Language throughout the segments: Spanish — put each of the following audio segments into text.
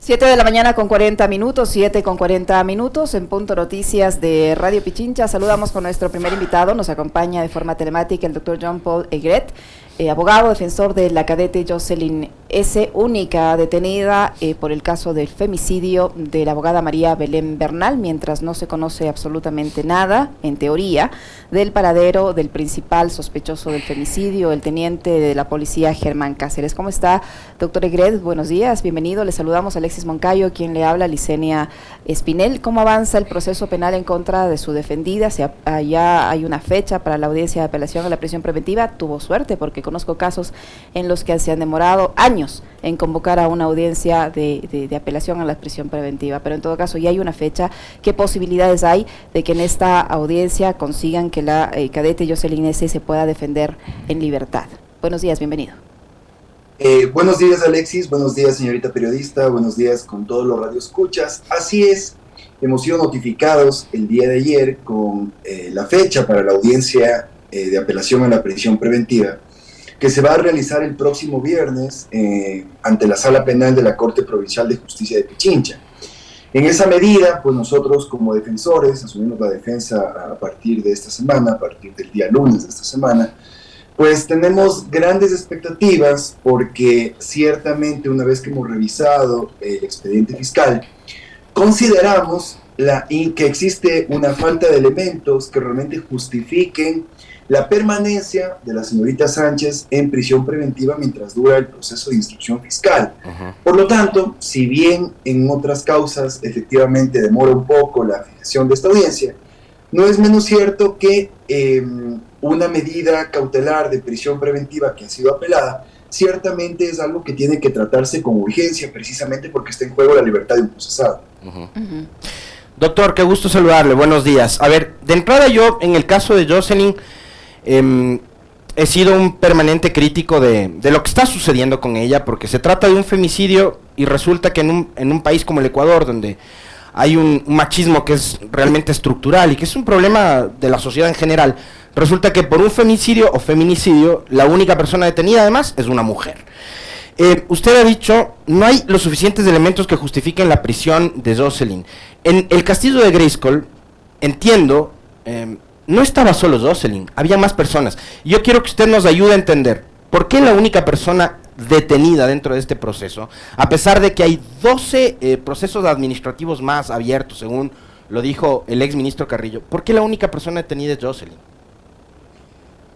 7 de la mañana con 40 minutos, 7 con 40 minutos, en Punto Noticias de Radio Pichincha. Saludamos con nuestro primer invitado, nos acompaña de forma telemática el doctor Jean-Paul Aigret, abogado defensor de la cadete Jocelyn S., única detenida por el caso del femicidio de la abogada María Belén Bernal, mientras no se conoce absolutamente nada, en teoría, del paradero del principal sospechoso del femicidio, el teniente de la policía Germán Cáceres. ¿Cómo está, doctor Aigret? Buenos días, bienvenido. Le saludamos a Alexis Moncayo, quien le habla, Licenia Espinel. ¿Cómo avanza el proceso penal en contra de su defendida? Ya hay una fecha para la audiencia de apelación a la prisión preventiva. Tuvo suerte porque conozco casos en los que se han demorado años en convocar a una audiencia de apelación a la prisión preventiva, pero en todo caso ya hay una fecha. ¿Qué posibilidades hay de que en esta audiencia consigan que la cadete Jocelyn S. se pueda defender en libertad? Buenos días, bienvenido. Buenos días, Alexis, buenos días, señorita periodista, buenos días con todos los radioescuchas. Así es, hemos sido notificados el día de ayer con la fecha para la audiencia de apelación a la prisión preventiva, que se va a realizar el próximo viernes ante la Sala Penal de la Corte Provincial de Justicia de Pichincha. En esa medida, pues nosotros como defensores asumimos la defensa a partir de esta semana, a partir del día lunes de esta semana. Pues tenemos grandes expectativas porque ciertamente una vez que hemos revisado el expediente fiscal, consideramos que existe una falta de elementos que realmente justifiquen la permanencia de la señorita Sánchez en prisión preventiva mientras dura el proceso de instrucción fiscal. Por lo tanto, si bien en otras causas efectivamente demora un poco la fijación de esta audiencia, no es menos cierto que una medida cautelar de prisión preventiva que ha sido apelada, ciertamente es algo que tiene que tratarse con urgencia, precisamente porque está en juego la libertad de un procesado. Doctor, qué gusto saludarle, buenos días. A ver, de entrada yo, en el caso de Jocelyn, he sido un permanente crítico de lo que está sucediendo con ella, porque se trata de un femicidio y resulta que en un país como el Ecuador, donde hay un machismo que es realmente estructural y que es un problema de la sociedad en general, resulta que por un femicidio o feminicidio, la única persona detenida además es una mujer. Usted ha dicho, no hay los suficientes elementos que justifiquen la prisión de Jocelyn. En el castillo de Grayskull, entiendo, no estaba solo Jocelyn, había más personas. Yo quiero que usted nos ayude a entender, ¿por qué la única persona detenida dentro de este proceso, a pesar de que hay 12 procesos administrativos más abiertos, según lo dijo el ex ministro Carrillo, ¿por qué la única persona detenida es Jocelyn?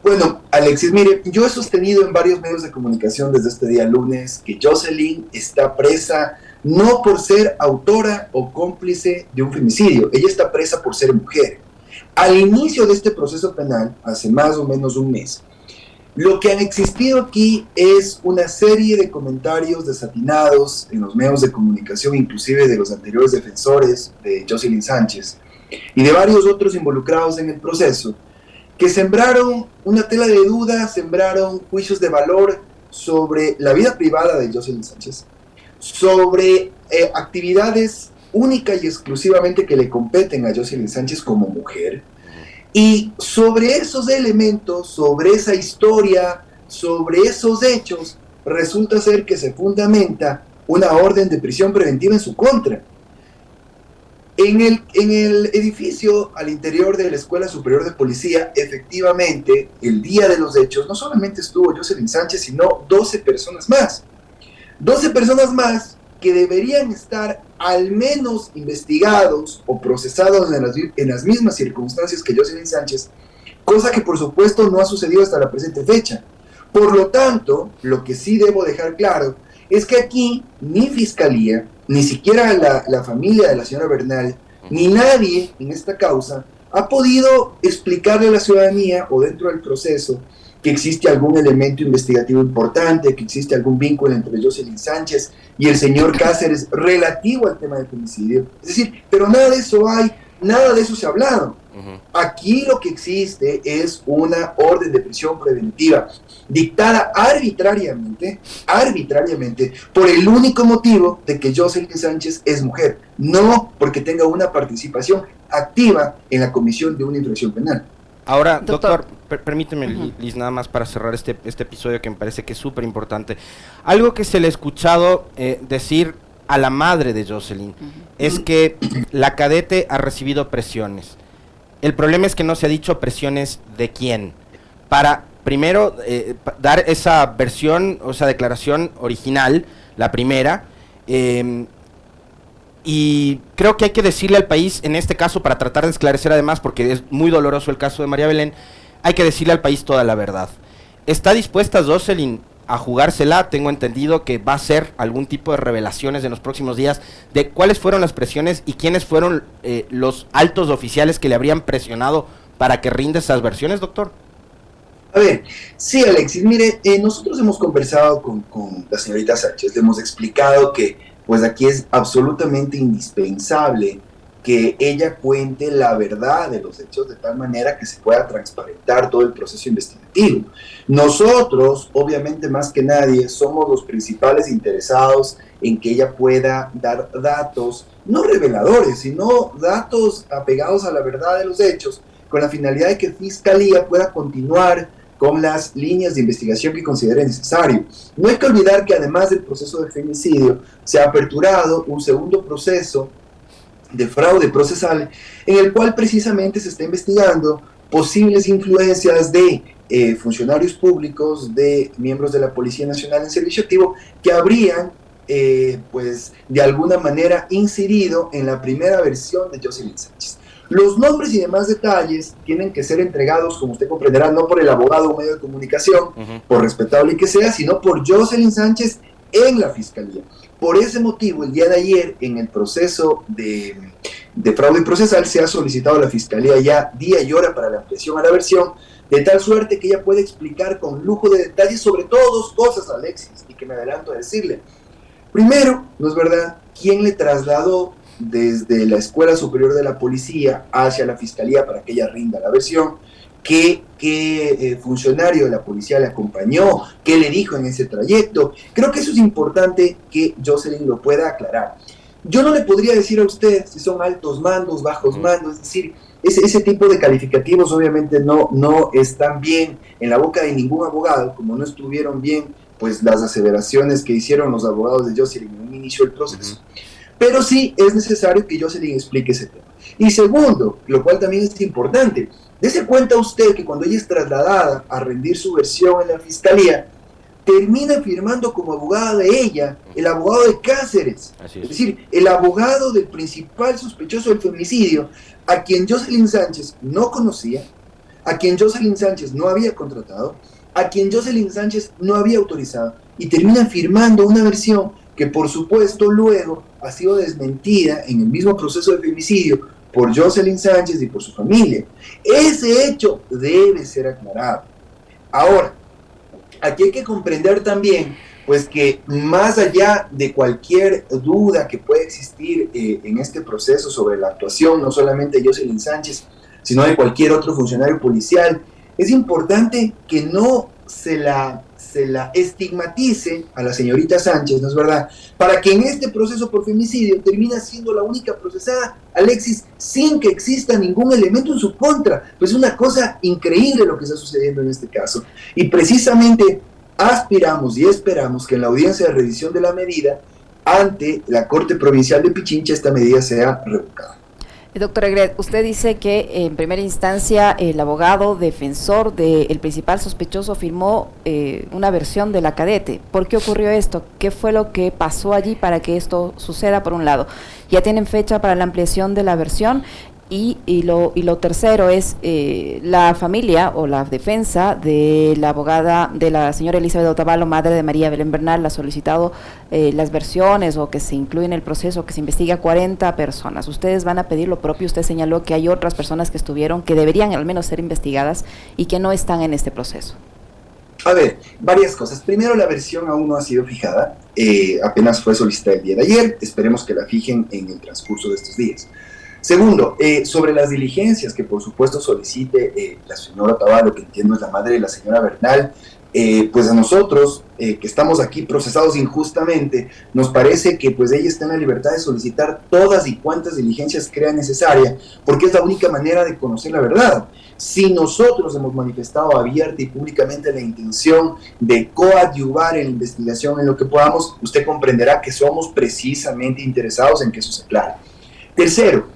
Bueno, Alexis, mire, yo he sostenido en varios medios de comunicación desde este día lunes que Jocelyn está presa no por ser autora o cómplice de un femicidio, ella está presa por ser mujer. Al inicio de este proceso penal, hace más o menos un mes, lo que han existido aquí es una serie de comentarios desatinados en los medios de comunicación, inclusive de los anteriores defensores de Jocelyn Sánchez y de varios otros involucrados en el proceso, que sembraron una tela de duda, sembraron juicios de valor sobre la vida privada de Jocelyn Sánchez, sobre actividades única y exclusivamente que le competen a Jocelyn Sánchez como mujer, y sobre esos elementos, sobre esa historia, sobre esos hechos, resulta ser que se fundamenta una orden de prisión preventiva en su contra. En el edificio al interior de la Escuela Superior de Policía, efectivamente, el día de los hechos, no solamente estuvo Jocelyn Sánchez, sino 12 personas más. 12 personas más que deberían estar al menos investigados o procesados en las mismas circunstancias que Jocelyn Sánchez, cosa que por supuesto no ha sucedido hasta la presente fecha. Por lo tanto, lo que sí debo dejar claro es que aquí ni Fiscalía, ni siquiera la familia de la señora Bernal, ni nadie en esta causa ha podido explicarle a la ciudadanía o dentro del proceso que existe algún elemento investigativo importante, que existe algún vínculo entre Jocelyn Sánchez y el señor Cáceres relativo al tema del femicidio. Es decir, pero nada de eso hay, nada de eso se ha hablado. Aquí lo que existe es una orden de prisión preventiva dictada arbitrariamente, por el único motivo de que Jocelyn Sánchez es mujer, no porque tenga una participación activa en la comisión de una infracción penal. Ahora, doctor, permíteme, Liz, nada más para cerrar este episodio que me parece que es súper importante. Algo que se le ha escuchado decir a la madre de Jocelyn, es que la cadete ha recibido presiones. El problema es que no se ha dicho presiones de quién. Para primero dar esa versión, o esa declaración original, la primera, y creo que hay que decirle al país, en este caso, para tratar de esclarecer además, porque es muy doloroso el caso de María Belén, hay que decirle al país toda la verdad. ¿Está dispuesta Jocelyn a jugársela? Tengo entendido que va a ser algún tipo de revelaciones en los próximos días de cuáles fueron las presiones y quiénes fueron los altos oficiales que le habrían presionado para que rinda esas versiones, doctor. A ver, sí, Alexis, mire, nosotros hemos conversado con la señorita Sánchez, le hemos explicado que pues aquí es absolutamente indispensable que ella cuente la verdad de los hechos de tal manera que se pueda transparentar todo el proceso investigativo. Nosotros, obviamente más que nadie, somos los principales interesados en que ella pueda dar datos, no reveladores, sino datos apegados a la verdad de los hechos, con la finalidad de que Fiscalía pueda continuar con las líneas de investigación que considere necesario. No hay que olvidar que además del proceso de femicidio, se ha aperturado un segundo proceso de fraude procesal, en el cual precisamente se está investigando posibles influencias de funcionarios públicos, de miembros de la Policía Nacional en servicio activo, que habrían, pues, de alguna manera incidido en la primera versión de Jocelyn Sánchez. Los nombres y demás detalles tienen que ser entregados, como usted comprenderá, no por el abogado o medio de comunicación, por respetable que sea, sino por Jocelyn Sánchez en la Fiscalía. Por ese motivo, el día de ayer, en el proceso de fraude procesal, se ha solicitado a la Fiscalía ya día y hora para la ampliación a la versión, de tal suerte que ella puede explicar con lujo de detalles sobre todo dos cosas, Alexis, y que me adelanto a decirle. Primero, ¿no es verdad?, quién le trasladó desde la Escuela Superior de la Policía hacia la Fiscalía para que ella rinda la versión, qué funcionario de la policía le acompañó, qué le dijo en ese trayecto. Creo que eso es importante que Jocelyn lo pueda aclarar. Yo no le podría decir a usted si son altos mandos, bajos mandos, es decir, ese tipo de calificativos obviamente no están bien en la boca de ningún abogado, como no estuvieron bien pues las aseveraciones que hicieron los abogados de Jocelyn en un inicio del proceso. Pero sí es necesario que Jocelyn explique ese tema. Y segundo, lo cual también es importante, dése cuenta usted que cuando ella es trasladada a rendir su versión en la Fiscalía, termina firmando como abogada de ella el abogado de Cáceres. Es decir, el abogado del principal sospechoso del femicidio, a quien Jocelyn Sánchez no conocía, a quien Jocelyn Sánchez no había contratado, a quien Jocelyn Sánchez no había autorizado, y termina firmando una versión que por supuesto luego ha sido desmentida en el mismo proceso de femicidio por Jocelyn Sánchez y por su familia. Ese hecho debe ser aclarado. Ahora, aquí hay que comprender también pues que más allá de cualquier duda que pueda existir en este proceso sobre la actuación, no solamente de Jocelyn Sánchez, sino de cualquier otro funcionario policial, es importante que no se la estigmatice a la señorita Sánchez, ¿no es verdad?, para que en este proceso por femicidio termina siendo la única procesada, Alexis, sin que exista ningún elemento en su contra. Pues es una cosa increíble lo que está sucediendo en este caso. Y precisamente aspiramos y esperamos que en la audiencia de revisión de la medida, ante la Corte Provincial de Pichincha, esta medida sea revocada. Doctor Egret, usted dice que en primera instancia el abogado defensor del principal sospechoso firmó una versión de la cadete. ¿Por qué ocurrió esto? ¿Qué fue lo que pasó allí para que esto suceda, por un lado? ¿Ya tienen fecha para la ampliación de la versión? Y lo tercero es la familia o la defensa de la abogada, de la señora Elizabeth Otavalo, madre de María Belén Bernal, ha solicitado las versiones o que se incluya en el proceso, que se investigue a 40 personas. Ustedes van a pedir lo propio. Usted señaló que hay otras personas que estuvieron, que deberían al menos ser investigadas y que no están en este proceso. A ver, varias cosas. Primero, la versión aún no ha sido fijada, apenas fue solicitada el día de ayer, esperemos que la fijen en el transcurso de estos días. Segundo, sobre las diligencias que por supuesto solicite la señora Otavalo, que entiendo es la madre de la señora Bernal, pues a nosotros, que estamos aquí procesados injustamente, nos parece que pues ella está en la libertad de solicitar todas y cuantas diligencias crea necesaria, porque es la única manera de conocer la verdad. Si nosotros hemos manifestado abierta y públicamente la intención de coadyuvar en la investigación en lo que podamos, usted comprenderá que somos precisamente interesados en que eso se aclare. Tercero,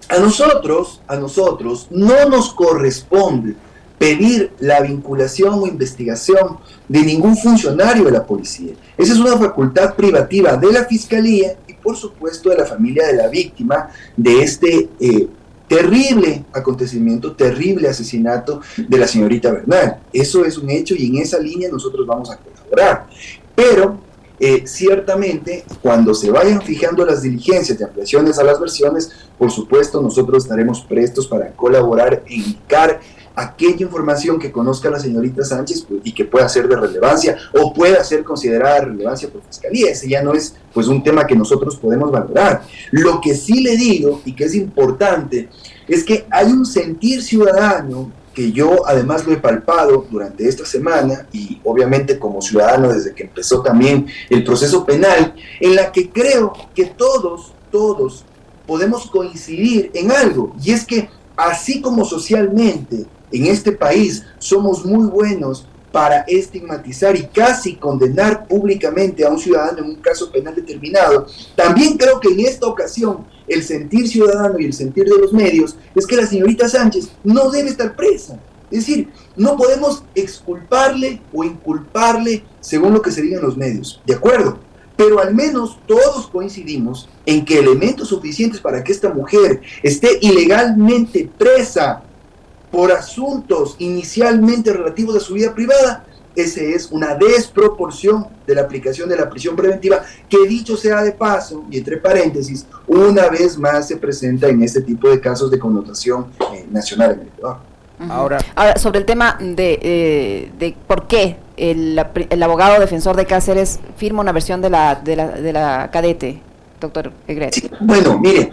a nosotros no nos corresponde pedir la vinculación o investigación de ningún funcionario de la policía. Esa es una facultad privativa de la Fiscalía y por supuesto de la familia de la víctima de este terrible acontecimiento, terrible asesinato de la señorita Bernal. Eso es un hecho y en esa línea nosotros vamos a colaborar. Pero ciertamente, cuando se vayan fijando las diligencias de ampliaciones a las versiones, por supuesto nosotros estaremos prestos para colaborar e indicar aquella información que conozca la señorita Sánchez y que pueda ser de relevancia o pueda ser considerada de relevancia por Fiscalía. Ese ya no es pues un tema que nosotros podemos valorar. Lo que sí le digo y que es importante es que hay un sentir ciudadano que yo además lo he palpado durante esta semana y obviamente como ciudadano desde que empezó también el proceso penal, en la que creo que todos podemos coincidir en algo, y es que así como socialmente en este país somos muy buenos para estigmatizar y casi condenar públicamente a un ciudadano en un caso penal determinado, también creo que en esta ocasión el sentir ciudadano y el sentir de los medios es que la señorita Sánchez no debe estar presa. Es decir, no podemos exculparle o inculparle según lo que se diga en los medios, ¿de acuerdo? Pero al menos todos coincidimos en que elementos suficientes para que esta mujer esté ilegalmente presa por asuntos inicialmente relativos a su vida privada, ese es una desproporción de la aplicación de la prisión preventiva, que dicho sea de paso, y entre paréntesis, una vez más se presenta en este tipo de casos de connotación nacional en el Ecuador. Ahora, sobre el tema de por qué el abogado defensor de Cáceres firma una versión de la cadete, doctor Egret. Sí, bueno, mire,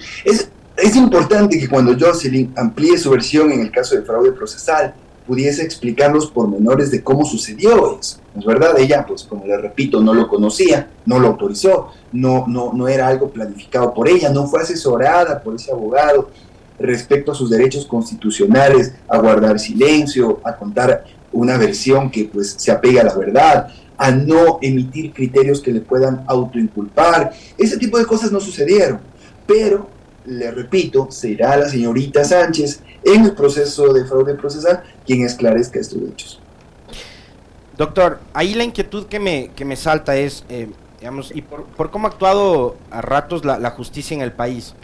es importante que cuando Jocelyn amplíe su versión en el caso de fraude procesal, pudiese explicar los pormenores de cómo sucedió eso, ¿no es verdad? Ella, pues como le repito, no lo conocía, no lo autorizó, no era algo planificado por ella, no fue asesorada por ese abogado respecto a sus derechos constitucionales, a guardar silencio, a contar una versión que pues se apegue a la verdad, a no emitir criterios que le puedan autoinculpar. Ese tipo de cosas no sucedieron, pero le repito, será la señorita Sánchez en el proceso de fraude procesal quien esclarezca estos hechos. Doctor, ahí la inquietud que me salta es, digamos, y por cómo ha actuado a ratos la justicia en el país,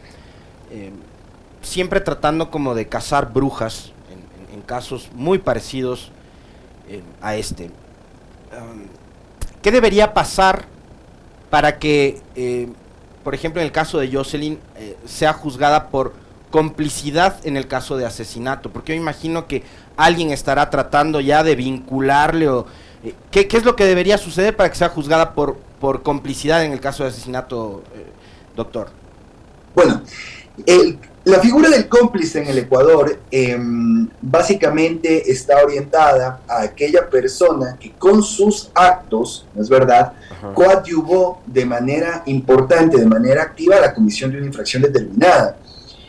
siempre tratando como de cazar brujas en casos muy parecidos a este. ¿Qué debería pasar para que, por ejemplo, en el caso de Jocelyn, sea juzgada por complicidad en el caso de asesinato? Porque yo imagino que alguien estará tratando ya de vincularle o ¿qué es lo que debería suceder para que sea juzgada por complicidad en el caso de asesinato, doctor? Bueno, la figura del cómplice en el Ecuador básicamente está orientada a aquella persona que con sus actos, ¿no es verdad?, coadyuvó de manera importante, de manera activa a la comisión de una infracción determinada,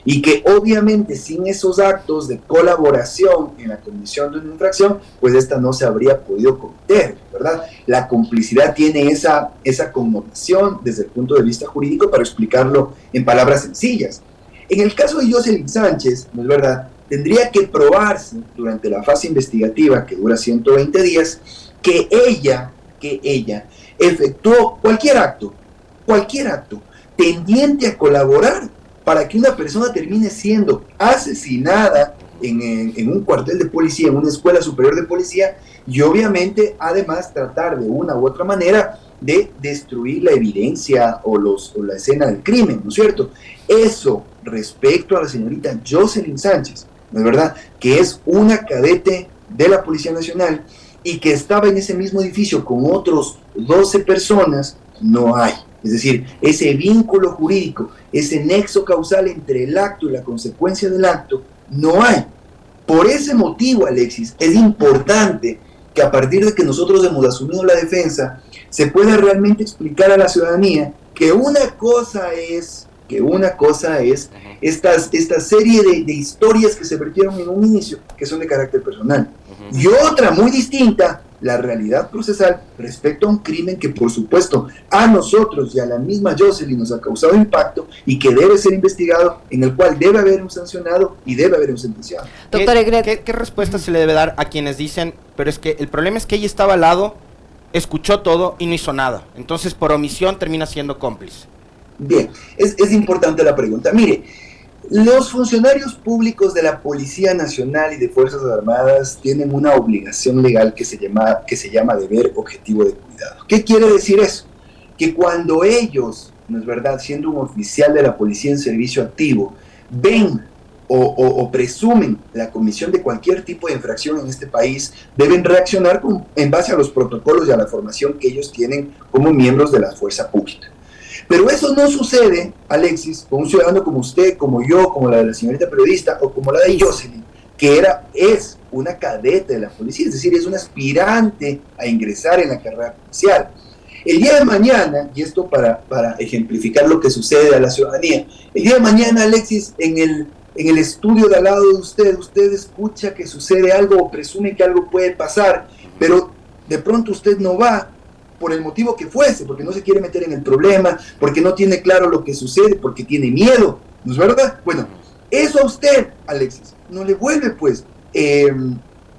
y que obviamente sin esos actos de colaboración en la comisión de una infracción, pues esta no se habría podido cometer, ¿verdad? La complicidad tiene esa connotación desde el punto de vista jurídico, para explicarlo en palabras sencillas. En el caso de Jocelyn Sánchez, ¿no es verdad?, tendría que probarse durante la fase investigativa, que dura 120 días, que ella efectuó cualquier acto tendiente a colaborar para que una persona termine siendo asesinada en un cuartel de policía, en una escuela superior de policía, y obviamente además tratar de una u otra manera de destruir la evidencia o la escena del crimen, ¿no es cierto? Eso respecto a la señorita Jocelyn Sánchez, ¿no es verdad?, que es una cadete de la Policía Nacional y que estaba en ese mismo edificio con otros 12 personas, no hay. Es decir, ese vínculo jurídico, ese nexo causal entre el acto y la consecuencia del acto, no hay. Por ese motivo, Alexis, es importante que a partir de que nosotros hemos asumido la defensa, se pueda realmente explicar a la ciudadanía que una cosa es que una cosa es esta serie de historias que se vertieron en un inicio, que son de carácter personal, y otra muy distinta, la realidad procesal respecto a un crimen que por supuesto a nosotros y a la misma Jocelyn nos ha causado impacto y que debe ser investigado, en el cual debe haber un sancionado y debe haber un sentenciado. Doctor Egret, ¿Qué respuesta se le debe dar a quienes dicen, pero es que el problema es que ella estaba al lado, escuchó todo y no hizo nada, entonces por omisión termina siendo cómplice? Bien, es importante la pregunta. Mire, los funcionarios públicos de la Policía Nacional y de Fuerzas Armadas tienen una obligación legal que se llama deber objetivo de cuidado. ¿Qué quiere decir eso? Que cuando ellos, ¿no es verdad?, siendo un oficial de la policía en servicio activo, ven o presumen la comisión de cualquier tipo de infracción en este país, deben reaccionar en base a los protocolos y a la formación que ellos tienen como miembros de la fuerza pública. Pero eso no sucede, Alexis, con un ciudadano como usted, como yo, como la de la señorita periodista, o como la de Jocelyn, que es una cadete de la policía, es decir, es una aspirante a ingresar en la carrera policial. El día de mañana, y esto para ejemplificar lo que sucede a la ciudadanía, el día de mañana, Alexis, en el estudio de al lado de usted escucha que sucede algo o presume que algo puede pasar, pero de pronto usted no va, por el motivo que fuese, porque no se quiere meter en el problema, porque no tiene claro lo que sucede, porque tiene miedo, ¿no es verdad? Bueno, eso a usted, Alexis, no le vuelve pues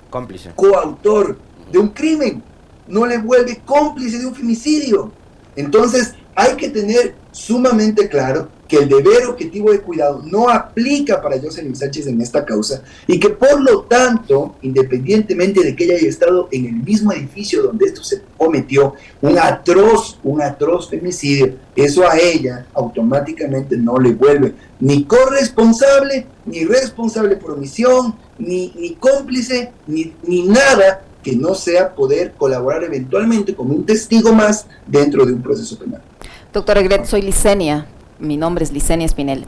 cómplice, coautor de un crimen, no le vuelve cómplice de un femicidio. Entonces hay que tener sumamente claro que el deber objetivo de cuidado no aplica para Jocelyn Sánchez en esta causa y que por lo tanto, independientemente de que ella haya estado en el mismo edificio donde esto se cometió, un atroz femicidio, eso a ella automáticamente no le vuelve ni corresponsable, ni responsable por omisión, ni cómplice, ni nada que no sea poder colaborar eventualmente como un testigo más dentro de un proceso penal. Doctor Egret, soy Licenia. Mi nombre es Licenia Espinel.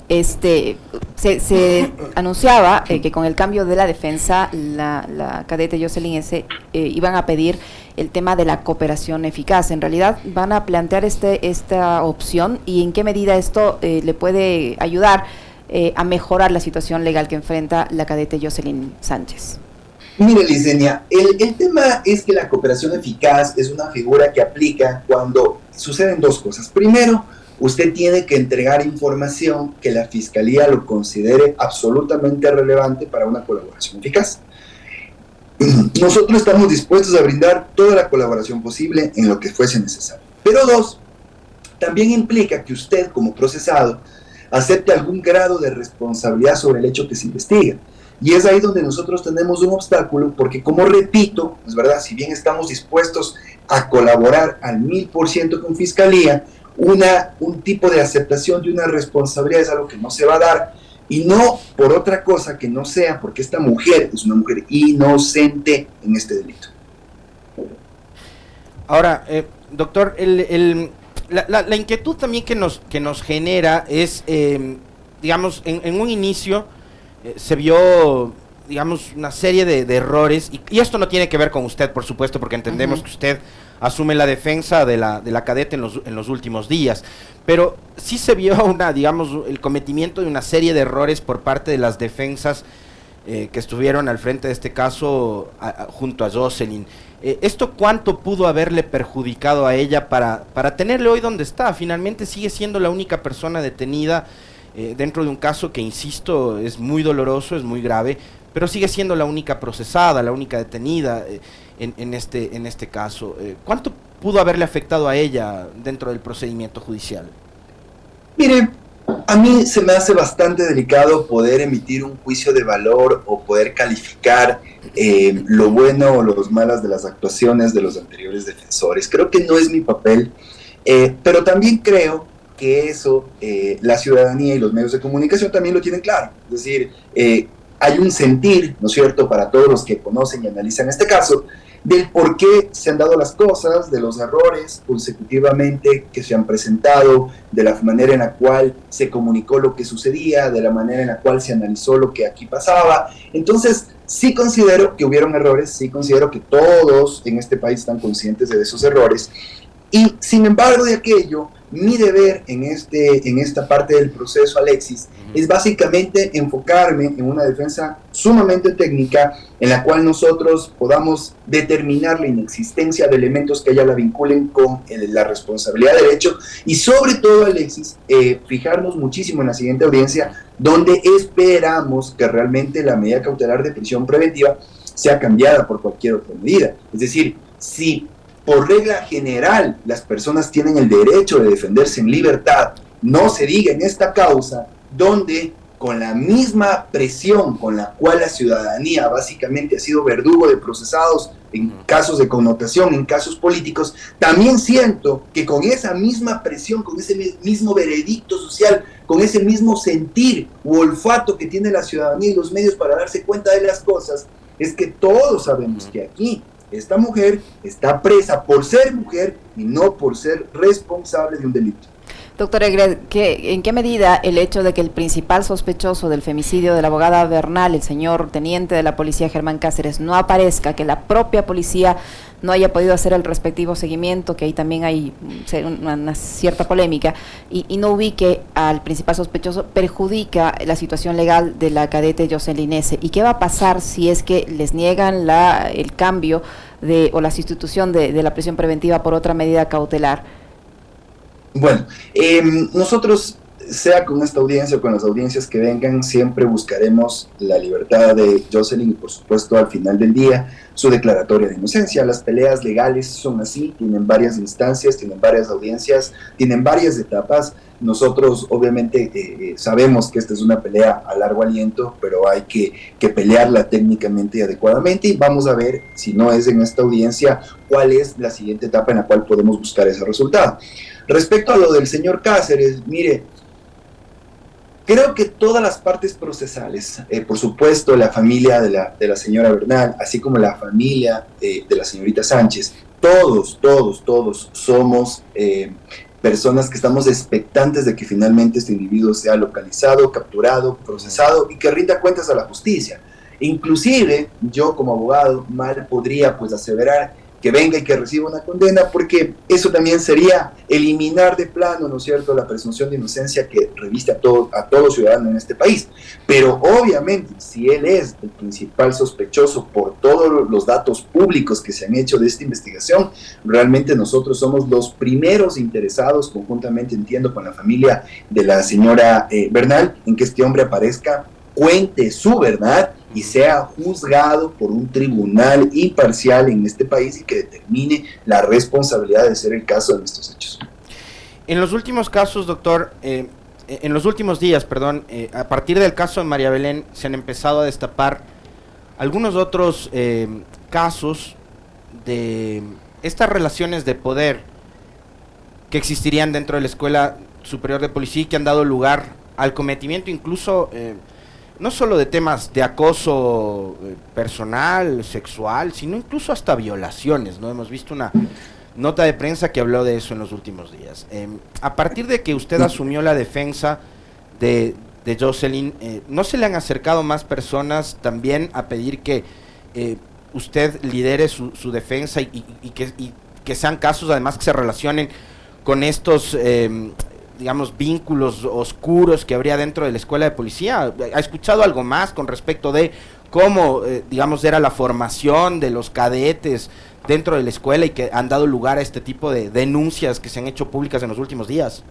Se anunciaba que con el cambio de la defensa, la cadete Jocelyn iban a pedir el tema de la cooperación eficaz. En realidad, ¿van a plantear esta opción y en qué medida esto le puede ayudar a mejorar la situación legal que enfrenta la cadete Jocelyn Sánchez? Mire, Licenia, el tema es que la cooperación eficaz es una figura que aplica cuando suceden dos cosas. Primero, usted tiene que entregar información que la Fiscalía lo considere absolutamente relevante para una colaboración eficaz. Nosotros estamos dispuestos a brindar toda la colaboración posible en lo que fuese necesario. Pero dos, también implica que usted, como procesado, acepte algún grado de responsabilidad sobre el hecho que se investiga. Y es ahí donde nosotros tenemos un obstáculo, porque como repito, es verdad, si bien estamos dispuestos a colaborar al 1000% con Fiscalía, un tipo de aceptación de una responsabilidad es algo que no se va a dar, y no por otra cosa que no sea porque esta mujer es una mujer inocente en este delito. Ahora, doctor, la inquietud también que nos genera es, digamos, en un inicio se vio, digamos, una serie de errores, y esto no tiene que ver con usted, por supuesto, porque entendemos que usted asume la defensa de la cadete en los últimos días, pero sí se vio el cometimiento de una serie de errores por parte de las defensas que estuvieron al frente de este caso junto a Jocelyn. ¿Esto cuánto pudo haberle perjudicado a ella para tenerle hoy donde está? Finalmente sigue siendo la única persona detenida dentro de un caso que, insisto, es muy doloroso, es muy grave, pero sigue siendo la única procesada, la única detenida en este caso. ¿Cuánto pudo haberle afectado a ella dentro del procedimiento judicial? Mire, a mí se me hace bastante delicado poder emitir un juicio de valor o poder calificar lo bueno o los malas de las actuaciones de los anteriores defensores. Creo que no es mi papel, pero también creo que eso la ciudadanía y los medios de comunicación también lo tienen claro. Es decir, hay un sentir, ¿no es cierto?, para todos los que conocen y analizan este caso, del por qué se han dado las cosas, de los errores consecutivamente que se han presentado, de la manera en la cual se comunicó lo que sucedía, de la manera en la cual se analizó lo que aquí pasaba. Entonces, sí considero que hubieron errores, sí considero que todos en este país están conscientes de esos errores, y sin embargo de aquello, mi deber en esta parte del proceso, Alexis, es básicamente enfocarme en una defensa sumamente técnica en la cual nosotros podamos determinar la inexistencia de elementos que ella la vinculen con la responsabilidad de derecho y sobre todo, Alexis, fijarnos muchísimo en la siguiente audiencia donde esperamos que realmente la medida cautelar de prisión preventiva sea cambiada por cualquier otra medida. Es decir, si por regla general las personas tienen el derecho de defenderse en libertad, no se diga en esta causa donde con la misma presión con la cual la ciudadanía básicamente ha sido verdugo de procesados en casos de connotación, en casos políticos, también siento que con esa misma presión, con ese mismo veredicto social, con ese mismo sentir u olfato que tiene la ciudadanía y los medios para darse cuenta de las cosas, es que todos sabemos que aquí esta mujer está presa por ser mujer y no por ser responsable de un delito. Doctor Egret, ¿en qué medida el hecho de que el principal sospechoso del femicidio de la abogada Bernal, el señor teniente de la policía Germán Cáceres, no aparezca, que la propia policía no haya podido hacer el respectivo seguimiento, que ahí también hay una cierta polémica, y no ubique al principal sospechoso, perjudica la situación legal de la cadete Jocelyn S? ¿Y qué va a pasar si es que les niegan el cambio o la sustitución de la prisión preventiva por otra medida cautelar? Bueno, nosotros, sea con esta audiencia o con las audiencias que vengan, siempre buscaremos la libertad de Jocelyn y, por supuesto, al final del día, su declaratoria de inocencia. Las peleas legales son así, tienen varias instancias, tienen varias audiencias, tienen varias etapas. Nosotros, obviamente, sabemos que esta es una pelea a largo aliento, pero hay que pelearla técnicamente y adecuadamente, y vamos a ver, si no es en esta audiencia, cuál es la siguiente etapa en la cual podemos buscar ese resultado. Respecto a lo del señor Cáceres, mire, creo que todas las partes procesales, por supuesto la familia de la señora Bernal, así como la familia de la señorita Sánchez, todos somos personas que estamos expectantes de que finalmente este individuo sea localizado, capturado, procesado y que rinda cuentas a la justicia. Inclusive yo como abogado mal podría pues aseverar que venga y que reciba una condena, porque eso también sería eliminar de plano, ¿no es cierto?, la presunción de inocencia que reviste a todo ciudadano en este país. Pero obviamente, si él es el principal sospechoso por todos los datos públicos que se han hecho de esta investigación, realmente nosotros somos los primeros interesados, conjuntamente, entiendo, con la familia de la señora Bernal, en que este hombre aparezca, cuente su verdad y sea juzgado por un tribunal imparcial en este país y que determine la responsabilidad de ser el caso de estos hechos. En los últimos casos, doctor, en los últimos días, a partir del caso de María Belén, se han empezado a destapar algunos otros casos de estas relaciones de poder que existirían dentro de la Escuela Superior de Policía y que han dado lugar al cometimiento incluso no solo de temas de acoso personal, sexual, sino incluso hasta violaciones, ¿no? Hemos visto una nota de prensa que habló de eso en los últimos días. A partir de que usted asumió la defensa de Jocelyn, ¿no se le han acercado más personas también a pedir que usted lidere su defensa y que sean casos además que se relacionen con estos digamos, vínculos oscuros que habría dentro de la escuela de policía? ¿Ha escuchado algo más con respecto de cómo, digamos, era la formación de los cadetes dentro de la escuela y que han dado lugar a este tipo de denuncias que se han hecho públicas en los últimos días?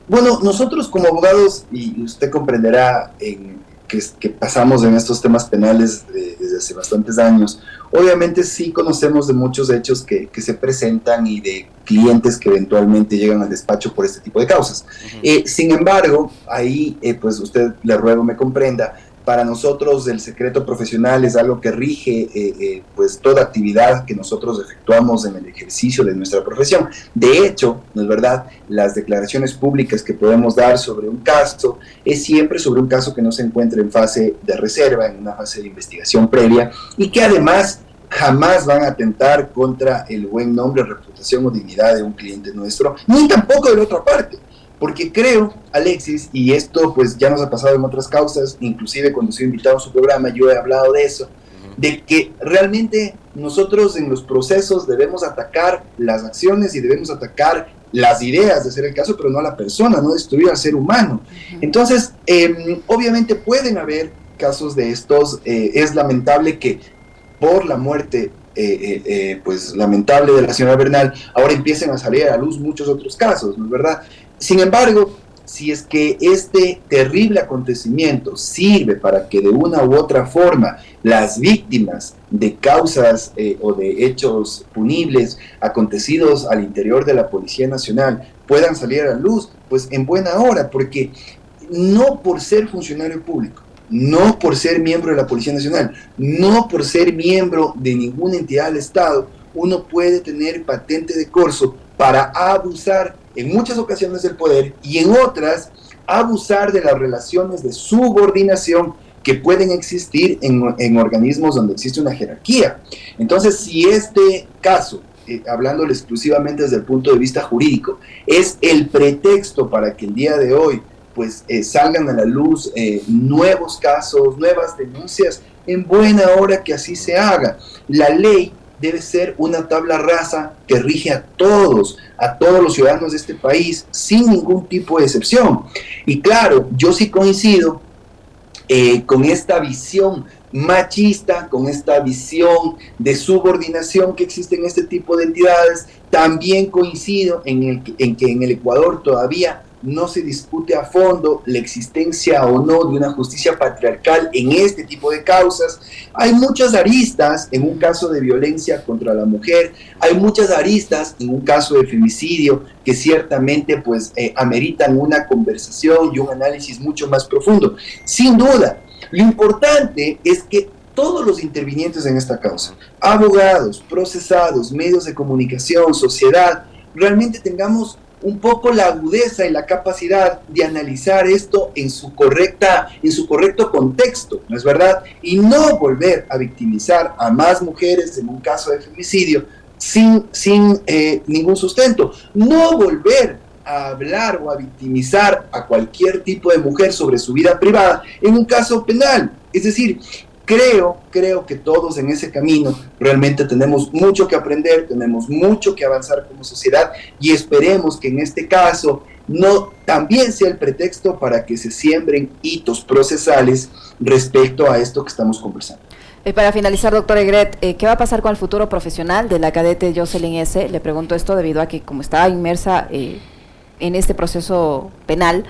Bueno, nosotros como abogados, y usted comprenderá que pasamos en estos temas penales desde hace bastantes años, obviamente sí conocemos de muchos hechos que se presentan y de clientes que eventualmente llegan al despacho por este tipo de causas. Sin embargo, ahí pues usted, le ruego me comprenda, para nosotros el secreto profesional es algo que rige pues toda actividad que nosotros efectuamos en el ejercicio de nuestra profesión. De hecho, ¿no es verdad?, las declaraciones públicas que podemos dar sobre un caso es siempre sobre un caso que no se encuentra en fase de reserva, en una fase de investigación previa, y que además jamás van a atentar contra el buen nombre, reputación o dignidad de un cliente nuestro, ni tampoco de la otra parte. Porque creo, Alexis, y esto pues ya nos ha pasado en otras causas, inclusive cuando soy invitado a su programa yo he hablado de eso, de que realmente nosotros en los procesos debemos atacar las acciones y debemos atacar las ideas de hacer el caso, pero no a la persona, no destruir al ser humano. Entonces, obviamente pueden haber casos de estos. Es lamentable que por la muerte pues lamentable de la señora Bernal, ahora empiecen a salir a la luz muchos otros casos, ¿no es verdad? Sin embargo, si es que este terrible acontecimiento sirve para que de una u otra forma las víctimas de causas o de hechos punibles acontecidos al interior de la Policía Nacional puedan salir a la luz, pues en buena hora, porque no por ser funcionario público, no por ser miembro de la Policía Nacional, no por ser miembro de ninguna entidad del Estado, uno puede tener patente de corso para abusar en muchas ocasiones del poder y en otras abusar de las relaciones de subordinación que pueden existir en organismos donde existe una jerarquía. Entonces, si este caso, hablándole exclusivamente desde el punto de vista jurídico, es el pretexto para que el día de hoy pues salgan a la luz nuevos casos, nuevas denuncias, en buena hora que así se haga. La ley debe ser una tabla rasa que rige a todos los ciudadanos de este país, sin ningún tipo de excepción. Y claro, yo sí coincido con esta visión machista, con esta visión de subordinación que existe en este tipo de entidades. También coincido en que en el Ecuador todavía no se discute a fondo la existencia o no de una justicia patriarcal en este tipo de causas. Hay muchas aristas en un caso de violencia contra la mujer, hay muchas aristas en un caso de femicidio que ciertamente pues ameritan una conversación y un análisis mucho más profundo. Sin duda, lo importante es que todos los intervinientes en esta causa, abogados, procesados, medios de comunicación, sociedad, realmente tengamos un poco la agudeza y la capacidad de analizar esto en su correcto contexto, ¿no es verdad? Y no volver a victimizar a más mujeres en un caso de femicidio sin ningún sustento. No volver a hablar o a victimizar a cualquier tipo de mujer sobre su vida privada en un caso penal. Es decir, creo que todos en ese camino realmente tenemos mucho que aprender, tenemos mucho que avanzar como sociedad y esperemos que en este caso no también sea el pretexto para que se siembren hitos procesales respecto a esto que estamos conversando. Para finalizar, doctor Egret, ¿qué va a pasar con el futuro profesional de la cadete Jocelyn S? Le pregunto esto debido a que como está inmersa en este proceso penal,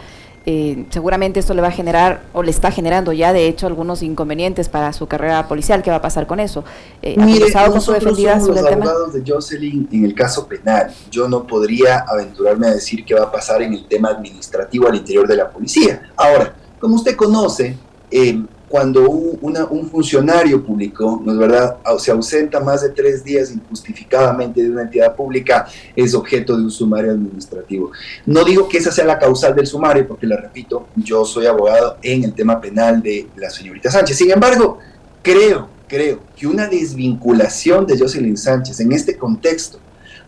seguramente esto le va a generar, o le está generando ya de hecho algunos inconvenientes para su carrera policial. ¿Qué va a pasar con eso? Mire, nosotros somos los abogados de Jocelyn en el caso penal. Yo no podría aventurarme a decir qué va a pasar en el tema administrativo al interior de la policía. Ahora, como usted conoce, cuando un funcionario público, ¿no es verdad?, se ausenta más de 3 días injustificadamente de una entidad pública, es objeto de un sumario administrativo. No digo que esa sea la causal del sumario, porque le repito, yo soy abogado en el tema penal de la señorita Sánchez. Sin embargo, creo que una desvinculación de Jocelyn Sánchez en este contexto,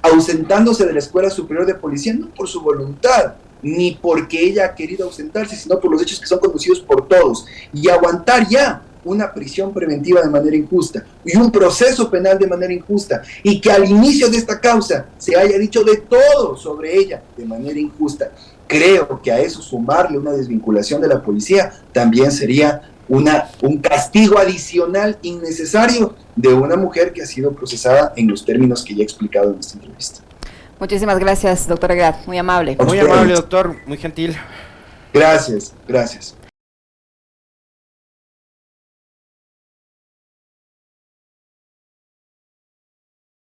ausentándose de la Escuela Superior de Policía, no por su voluntad, ni porque ella ha querido ausentarse, sino por los hechos que son conocidos por todos, y aguantar ya una prisión preventiva de manera injusta y un proceso penal de manera injusta, y que al inicio de esta causa se haya dicho de todo sobre ella de manera injusta. Creo que a eso sumarle una desvinculación de la policía también sería un castigo adicional innecesario de una mujer que ha sido procesada en los términos que ya he explicado en esta entrevista. Muchísimas gracias, doctor Egret, muy amable. Muy amable, doctor, muy gentil. Gracias.